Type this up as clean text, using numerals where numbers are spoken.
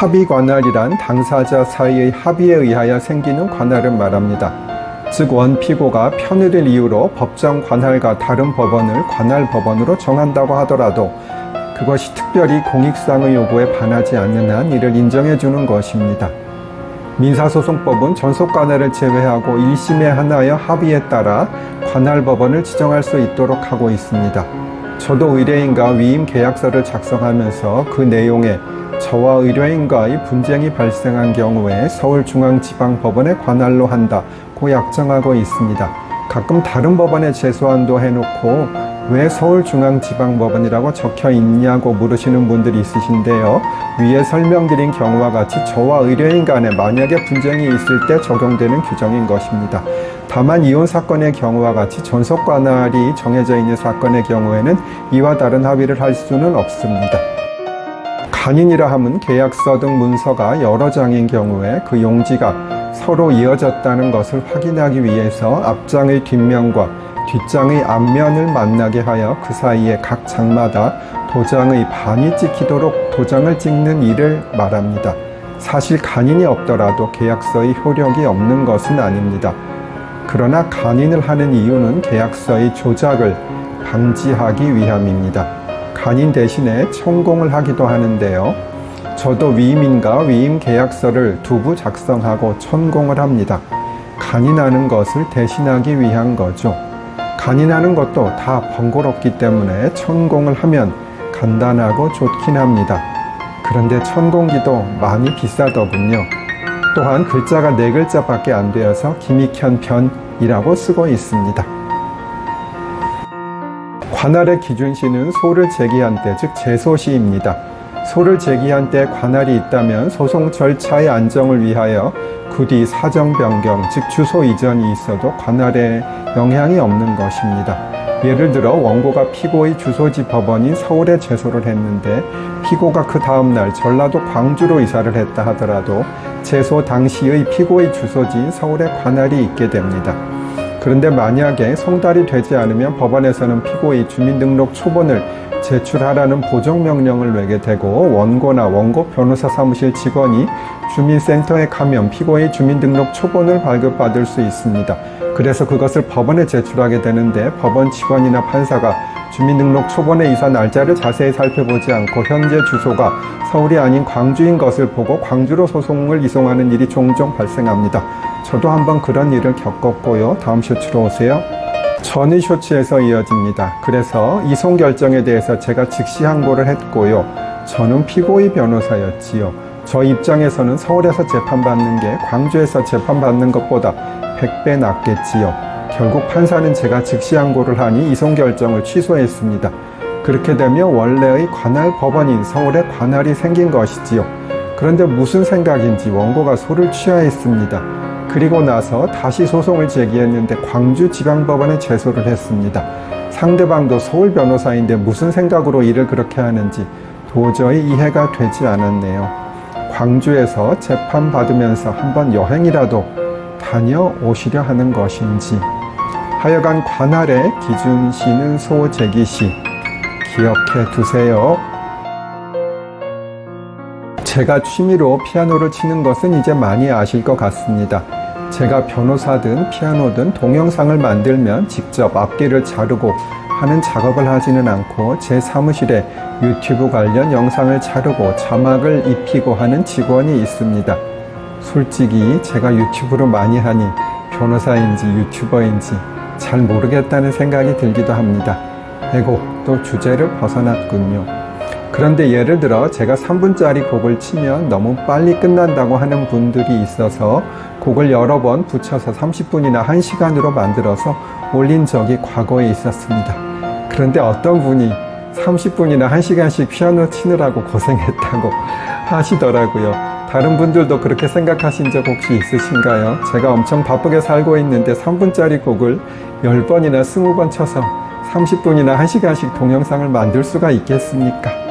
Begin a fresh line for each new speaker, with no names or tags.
합의 관할이란 당사자 사이의 합의에 의하여 생기는 관할을 말합니다. 즉 원피고가 편의를 이유로 법정 관할과 다른 법원을 관할 법원으로 정한다고 하더라도 그것이 특별히 공익상의 요구에 반하지 않는 한 이를 인정해 주는 것입니다. 민사소송법은 전속관할을 제외하고 1심에 한하여 합의에 따라 관할법원을 지정할 수 있도록 하고 있습니다. 저도 의뢰인과 위임 계약서를 작성하면서 그 내용에 저와 의뢰인과의 분쟁이 발생한 경우에 서울중앙지방법원의 관할로 한다고 약정하고 있습니다. 가끔 다른 법원에 제소한도 해놓고 왜 서울중앙지방법원이라고 적혀 있냐고 물으시는 분들이 있으신데요. 위에 설명드린 경우와 같이 저와 의뢰인 간에 만약에 분쟁이 있을 때 적용되는 규정인 것입니다. 다만 이혼 사건의 경우와 같이 전속관할이 정해져 있는 사건의 경우에는 이와 다른 합의를 할 수는 없습니다. 간인이라 함은 계약서 등 문서가 여러 장인 경우에 그 용지가 서로 이어졌다는 것을 확인하기 위해서 앞장의 뒷면과 뒷장의 앞면을 만나게 하여 그 사이에 각 장마다 도장의 반이 찍히도록 도장을 찍는 일을 말합니다. 사실 간인이 없더라도 계약서의 효력이 없는 것은 아닙니다. 그러나 간인을 하는 이유는 계약서의 조작을 방지하기 위함입니다. 간인 대신에 천공을 하기도 하는데요. 저도 위임인과 위임 계약서를 두부 작성하고 천공을 합니다. 간인하는 것을 대신하기 위한 거죠. 간인하는 것도 다 번거롭기 때문에 천공을 하면 간단하고 좋긴 합니다. 그런데 천공기도 많이 비싸더군요. 또한 글자가 4글자밖에 안 되어서 김익현 편이라고 쓰고 있습니다. 관할의 기준시는 소를 제기한 때, 즉 제소시입니다. 소를 제기한 때 관할이 있다면 소송 절차의 안정을 위하여 굳이 사정 변경, 즉 주소 이전이 있어도 관할에 영향이 없는 것입니다. 예를 들어 원고가 피고의 주소지 법원인 서울에 제소를 했는데 피고가 그 다음날 전라도 광주로 이사를 했다 하더라도 제소 당시의 피고의 주소지인 서울에 관할이 있게 됩니다. 그런데 만약에 송달이 되지 않으면 법원에서는 피고의 주민등록 초본을 제출하라는 보정명령을 내게 되고 원고나 원고 변호사 사무실 직원이 주민센터에 가면 피고의 주민등록 초본을 발급받을 수 있습니다. 그래서 그것을 법원에 제출하게 되는데 법원 직원이나 판사가 주민등록 초본의 이사 날짜를 자세히 살펴보지 않고 현재 주소가 서울이 아닌 광주인 것을 보고 광주로 소송을 이송하는 일이 종종 발생합니다. 저도 한번 그런 일을 겪었고요. 다음 쇼츠로 오세요. 전의 쇼츠에서 이어집니다. 그래서 이송 결정에 대해서 제가 즉시 항고를 했고요. 저는 피고의 변호사였지요. 저 입장에서는 서울에서 재판받는 게 광주에서 재판받는 것보다 100배 낫겠지요. 결국 판사는 제가 즉시 항고를 하니 이송 결정을 취소했습니다. 그렇게 되면 원래의 관할 법원인 서울에 관할이 생긴 것이지요. 그런데 무슨 생각인지 원고가 소를 취하했습니다. 그리고 나서 다시 소송을 제기했는데 광주지방법원에 제소를 했습니다. 상대방도 서울 변호사인데 무슨 생각으로 일을 그렇게 하는지 도저히 이해가 되지 않았네요. 광주에서 재판받으면서 한번 여행이라도 다녀오시려 하는 것인지. 하여간 관할의 기준시는 소제기시 기억해 두세요. 제가 취미로 피아노를 치는 것은 이제 많이 아실 것 같습니다. 제가 변호사든 피아노든 동영상을 만들면 직접 앞뒤를 자르고 하는 작업을 하지는 않고 제 사무실에 유튜브 관련 영상을 자르고 자막을 입히고 하는 직원이 있습니다. 솔직히 제가 유튜브를 많이 하니 변호사인지 유튜버인지 잘 모르겠다는 생각이 들기도 합니다. 에고, 또 주제를 벗어났군요. 그런데 예를 들어 제가 3분짜리 곡을 치면 너무 빨리 끝난다고 하는 분들이 있어서 곡을 여러 번 붙여서 30분이나 1시간으로 만들어서 올린 적이 과거에 있었습니다. 그런데 어떤 분이 30분이나 1시간씩 피아노 치느라고 고생했다고 하시더라고요. 다른 분들도 그렇게 생각하신 적 혹시 있으신가요? 제가 엄청 바쁘게 살고 있는데 3분짜리 곡을 10번이나 20번 쳐서 30분이나 1시간씩 동영상을 만들 수가 있겠습니까?